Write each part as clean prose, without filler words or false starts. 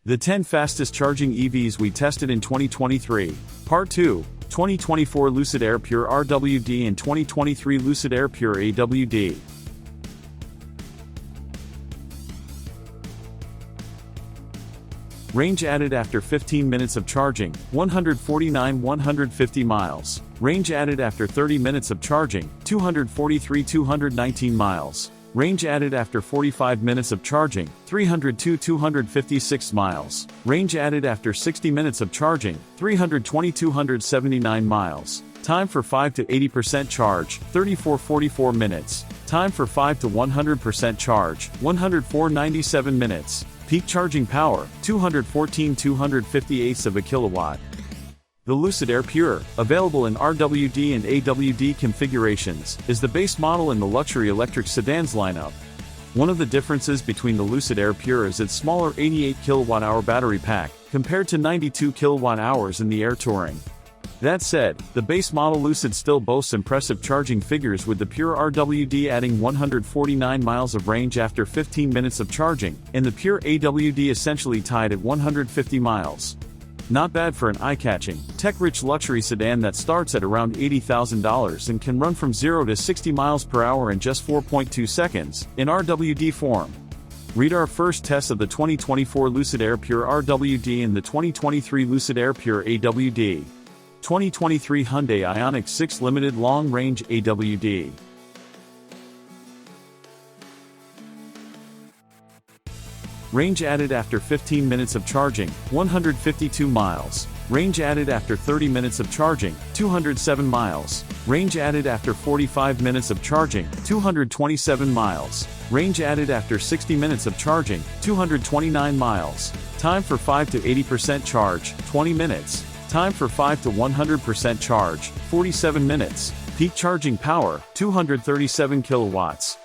The 10 fastest charging EVs we tested in 2023. Part 2, 2024 Lucid Air Pure RWD and 2023 Lucid Air Pure AWD. Range added after 15 minutes of charging, 149-150 miles. Range added after 30 minutes of charging, 243-219 miles. Range added after 45 minutes of charging, 302-256 miles. Range added after 60 minutes of charging, 320-279 miles. Time for 5 to 80% charge, 34-44 minutes. Time for 5 to 100% charge, 104-97 minutes. Peak charging power, 214-258 of a kilowatt. The Lucid Air Pure, available in RWD and AWD configurations, is the base model in the luxury electric sedans lineup. One of the differences between the Lucid Air Pure is its smaller 88 kWh battery pack, compared to 92 kWh in the Air Touring. That said, the base model Lucid still boasts impressive charging figures, with the Pure RWD adding 149 miles of range after 15 minutes of charging, and the Pure AWD essentially tied at 150 miles. Not bad for an eye-catching, tech-rich luxury sedan that starts at around $80,000 and can run from 0 to 60 miles per hour in just 4.2 seconds, in RWD form. Read our first test of the 2024 Lucid Air Pure RWD and the 2023 Lucid Air Pure AWD. 2023 Hyundai Ioniq 6 Limited Long Range AWD. Range added after 15 minutes of charging, 152 miles. Range added after 30 minutes of charging, 207 miles. Range added after 45 minutes of charging, 227 miles. Range added after 60 minutes of charging, 229 miles. Time for 5 to 80% charge, 20 minutes. Time for 5 to 100% charge, 47 minutes. Peak charging power, 237 kilowatts.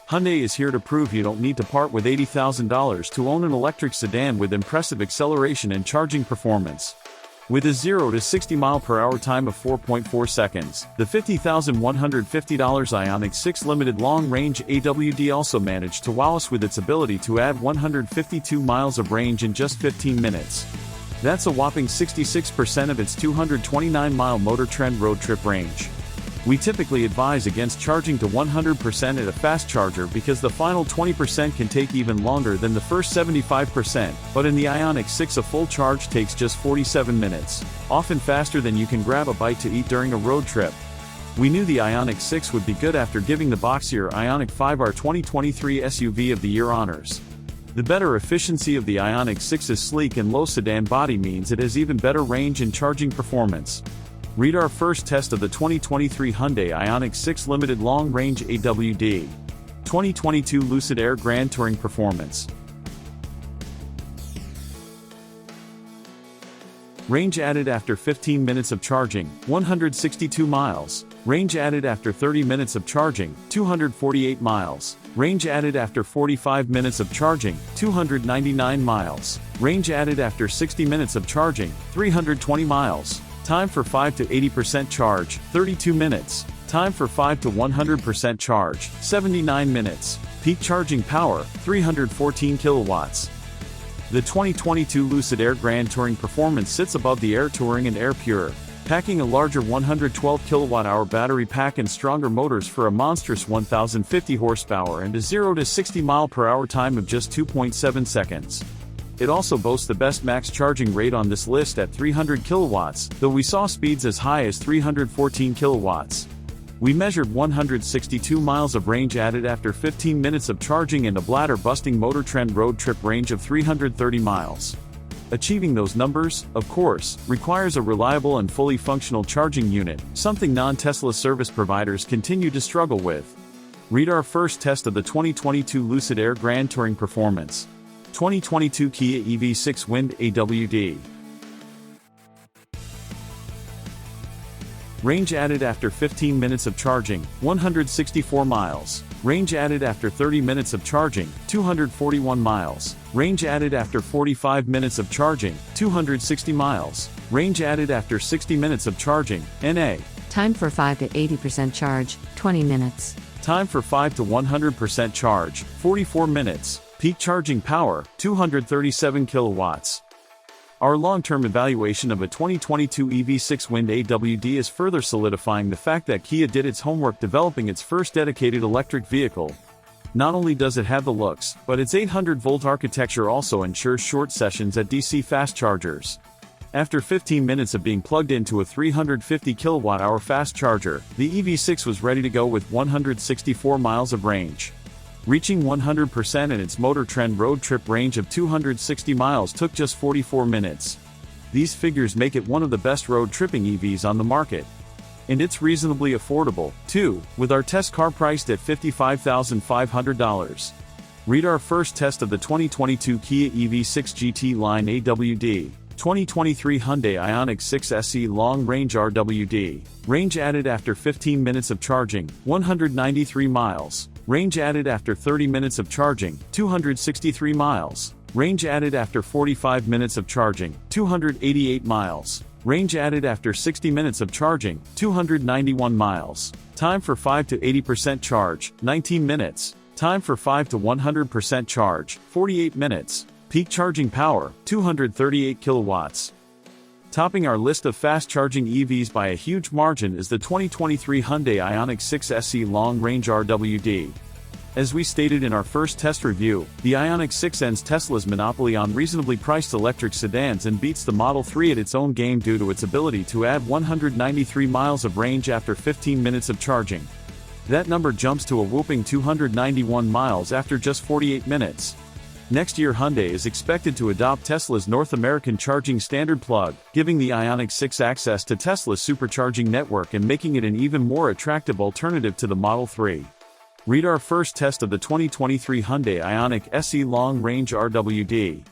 Hyundai is here to prove you don't need to part with $80,000 to own an electric sedan with impressive acceleration and charging performance. With a 0 to 60 mile/hour time of 4.4 seconds, the $50,150 Ioniq 6 Limited Long Range AWD also managed to wow us with its ability to add 152 miles of range in just 15 minutes. That's a whopping 66% of its 229-mile Motor Trend road trip range. We typically advise against charging to 100% at a fast charger because the final 20% can take even longer than the first 75%, but in the Ioniq 6 a full charge takes just 47 minutes, often faster than you can grab a bite to eat during a road trip. We knew the Ioniq 6 would be good after giving the boxier Ioniq 5 our 2023 SUV of the Year honors. The better efficiency of the Ioniq 6's sleek and low sedan body means it has even better range and charging performance. Read our first test of the 2023 Hyundai Ioniq 6 Limited Long Range AWD. 2022 Lucid Air Grand Touring Performance. Range added after 15 minutes of charging, 162 miles. Range added after 30 minutes of charging, 248 miles. Range added after 45 minutes of charging, 299 miles. Range added after 60 minutes of charging, 320 miles. Time for 5 to 80% charge, 32 minutes. Time for 5 to 100% charge, 79 minutes. Peak charging power, 314 kilowatts. The 2022 Lucid Air Grand Touring Performance sits above the Air Touring and Air Pure, packing a larger 112 kWh battery pack and stronger motors for a monstrous 1,050 horsepower and a 0 to 60 mile/hour time of just 2.7 seconds. It also boasts the best max charging rate on this list at 300 kilowatts, though we saw speeds as high as 314 kilowatts. We measured 162 miles of range added after 15 minutes of charging and a bladder-busting Motor Trend road trip range of 330 miles. Achieving those numbers, of course, requires a reliable and fully functional charging unit, something non-Tesla service providers continue to struggle with. Read our first test of the 2022 Lucid Air Grand Touring Performance. 2022 Kia EV6 Wind AWD. Range added after 15 minutes of charging, 164 miles. Range added after 30 minutes of charging, 241 miles. Range added after 45 minutes of charging, 260 miles. Range added after 60 minutes of charging, NA. Time for 5 to 80% charge, 20 minutes. Time for 5 to 100% charge, 44 minutes. Peak charging power, 237 kilowatts. Our long-term evaluation of a 2022 EV6 Wind AWD is further solidifying the fact that Kia did its homework developing its first dedicated electric vehicle. Not only does it have the looks, but its 800-volt architecture also ensures short sessions at DC fast chargers. After 15 minutes of being plugged into a 350 kWh fast charger, the EV6 was ready to go with 164 miles of range. Reaching 100% in its Motor Trend road trip range of 260 miles took just 44 minutes. These figures make it one of the best road tripping EVs on the market. And it's reasonably affordable, too, with our test car priced at $55,500. Read our first test of the 2022 Kia EV6 GT Line AWD, 2023 Hyundai Ioniq 6 SE Long Range RWD. Range added after 15 minutes of charging, 193 miles. Range added after 30 minutes of charging, 263 miles. Range added after 45 minutes of charging, 288 miles. Range added after 60 minutes of charging, 291 miles. Time for 5 to 80% charge, 19 minutes. Time for 5 to 100% charge, 48 minutes. Peak charging power, 238 kilowatts. Topping our list of fast-charging EVs by a huge margin is the 2023 Hyundai Ioniq 6 SE Long Range RWD. As we stated in our first test review, the Ioniq 6 ends Tesla's monopoly on reasonably priced electric sedans and beats the Model 3 at its own game due to its ability to add 193 miles of range after 15 minutes of charging. That number jumps to a whooping 291 miles after just 48 minutes. Next year Hyundai is expected to adopt Tesla's North American charging standard plug, giving the Ioniq 6 access to Tesla's supercharging network and making it an even more attractive alternative to the Model 3. Read our first test of the 2023 Hyundai Ioniq SE Long Range RWD.